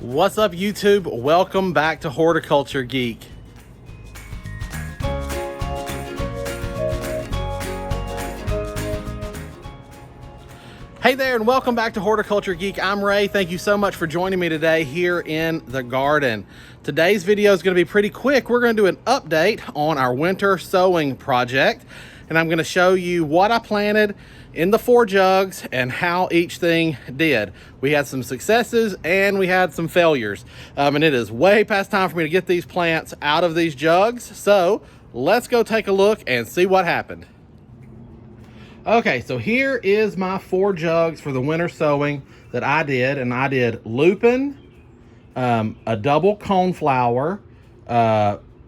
What's up, YouTube? Welcome back to Horticulture Geek. Hey there, and welcome back to Horticulture Geek. I'm Ray. Thank you so much for joining me today here in the garden. Today's video is going to be pretty quick. We're going to do an update on our winter sowing project, and I'm going to show you what I planted in the 4 jugs and how each thing did. We had some successes and we had some failures, and it is way past time for me to get these plants out of these jugs. So let's go take a look and see what happened. Okay, so here is my 4 jugs for the winter sowing that I did, and I did lupin, a double coneflower,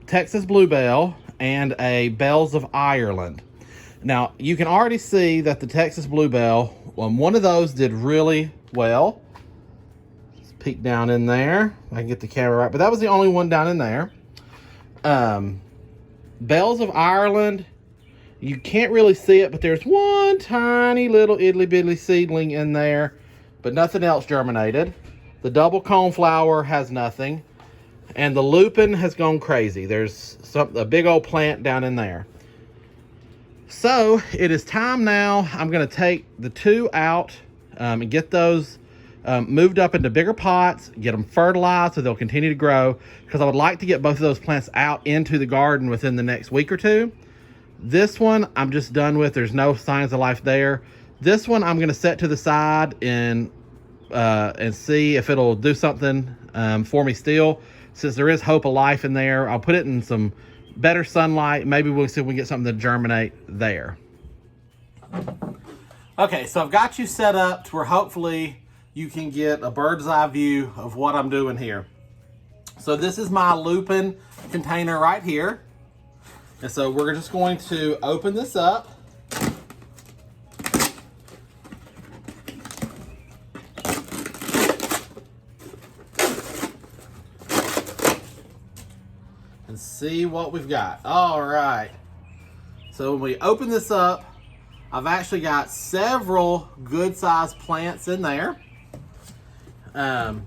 Texas bluebell, and a bells of Ireland. Now, you can already see that the Texas bluebell, one of those did really well. Let's peek down in there. I can get the camera right, but that was the only one down in there. Bells of Ireland, you can't really see it, but there's one tiny little idly biddly seedling in there, but nothing else germinated. The double coneflower has nothing, and the lupin has gone crazy. There's a big old plant down in there. So it is time now. I'm going to take the 2 out and get those moved up into bigger pots, get them fertilized so they'll continue to grow, because I would like to get both of those plants out into the garden within the next week or 2. This one I'm just done with. There's no signs of life there. This one I'm going to set to the side and see if it'll do something for me still. Since there is hope of life in there, I'll put it in some better sunlight. Maybe we'll see if we can get something to germinate there. Okay, so I've got you set up to where hopefully you can get a bird's eye view of what I'm doing here. So this is my lupin container right here. And so we're just going to open this up. And see what we've got. All right. So when we open this up, I've actually got several good-sized plants in there. And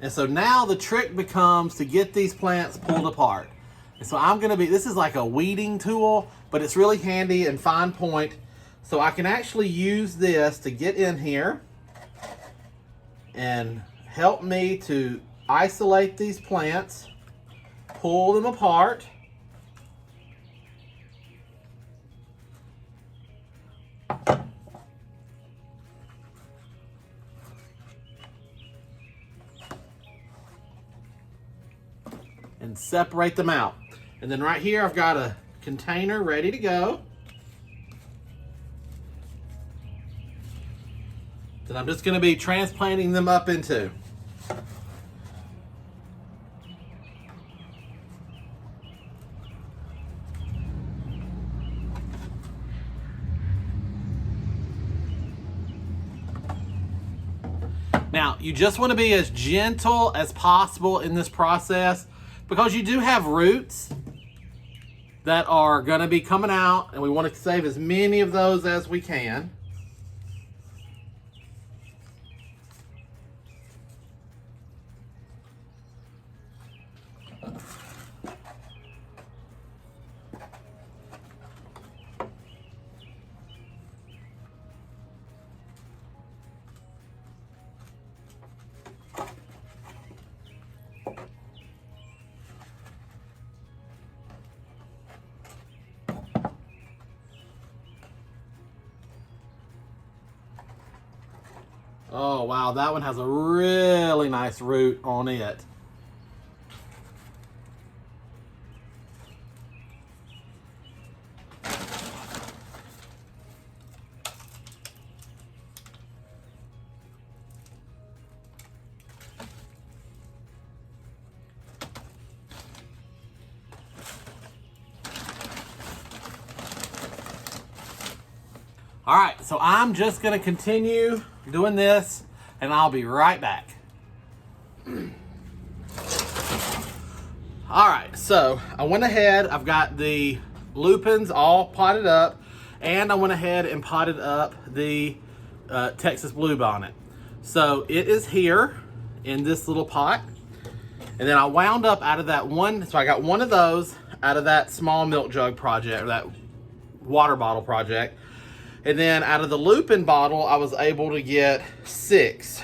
so now the trick becomes to get these plants pulled apart. And so this is like a weeding tool, but it's really handy and fine point. So I can actually use this to get in here and help me to isolate these plants, pull them apart. And separate them out. And then right here, I've got a container ready to go that I'm just going to be transplanting them up into. Now, you just want to be as gentle as possible in this process, because you do have roots that are going to be coming out, and we want to save as many of those as we can. Oh, wow, that one has a really nice root on it. All right, so I'm just going to continue doing this, and I'll be right back. All right, so I went ahead, I've got the lupins all potted up, and I went ahead and potted up the Texas bluebonnet. So it is here in this little pot. And then I wound up out of that one, so I got one of those out of that small milk jug project, or that water bottle project. And then out of the lupin bottle, I was able to get 6.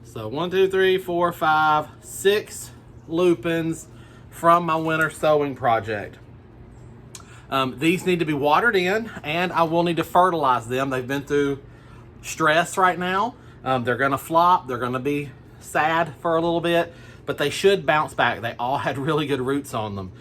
So 1, 2, 3, 4, 5, 6 lupins from my winter sowing project. These need to be watered in, and I will need to fertilize them. They've been through stress right now. They're gonna flop, they're gonna be sad for a little bit, but they should bounce back. They all had really good roots on them.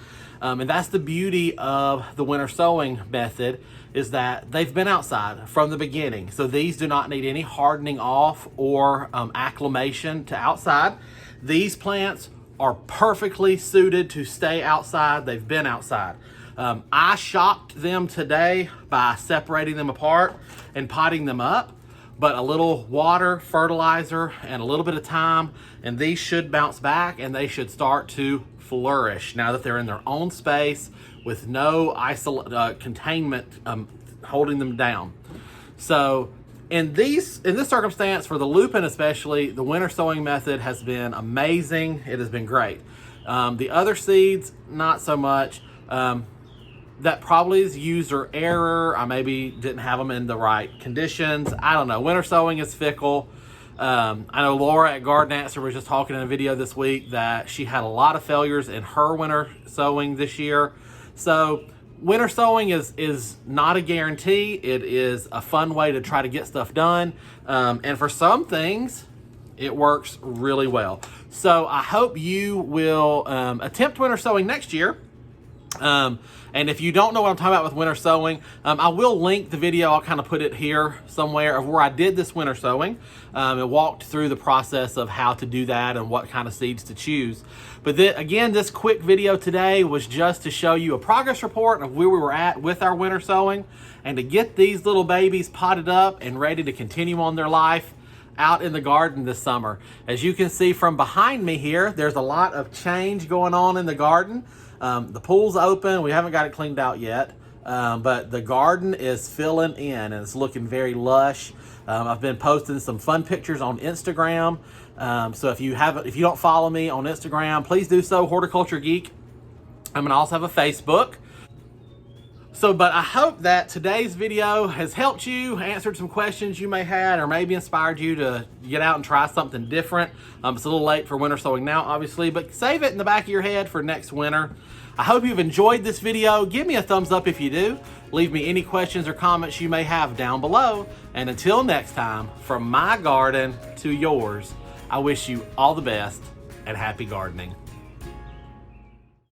And that's the beauty of the winter sowing method, is that they've been outside from the beginning. So these do not need any hardening off or acclimation to outside. These plants are perfectly suited to stay outside. They've been outside. I shocked them today by separating them apart and potting them up, but a little water, fertilizer, and a little bit of time, and these should bounce back and they should start to flourish now that they're in their own space with no containment holding them down. So in this circumstance, for the lupin especially, the winter sowing method has been amazing. It has been great. The other seeds, not so much. That probably is user error. I maybe didn't have them in the right conditions. I don't know. Winter sowing is fickle. I know Laura at Garden Answer was just talking in a video this week that she had a lot of failures in her winter sowing this year. So winter sowing is not a guarantee. It is a fun way to try to get stuff done. And for some things, it works really well. So I hope you will attempt winter sowing next year. And if you don't know what I'm talking about with winter sowing, I will link the video. I'll kind of put it here somewhere of where I did this winter sowing and walked through the process of how to do that and what kind of seeds to choose. But again, this quick video today was just to show you a progress report of where we were at with our winter sowing and to get these little babies potted up and ready to continue on their life out in the garden this summer. As you can see from behind me here, there's a lot of change going on in the garden. The pool's open. We haven't got it cleaned out yet, but the garden is filling in and it's looking very lush. I've been posting some fun pictures on Instagram. So if you don't follow me on Instagram, please do so, Horticulture Geek. I'm gonna also have a Facebook. But I hope that today's video has helped you, answered some questions you may have, or maybe inspired you to get out and try something different. It's a little late for winter sowing now, obviously, but save it in the back of your head for next winter. I hope you've enjoyed this video. Give me a thumbs up if you do. Leave me any questions or comments you may have down below. And until next time, from my garden to yours, I wish you all the best and happy gardening.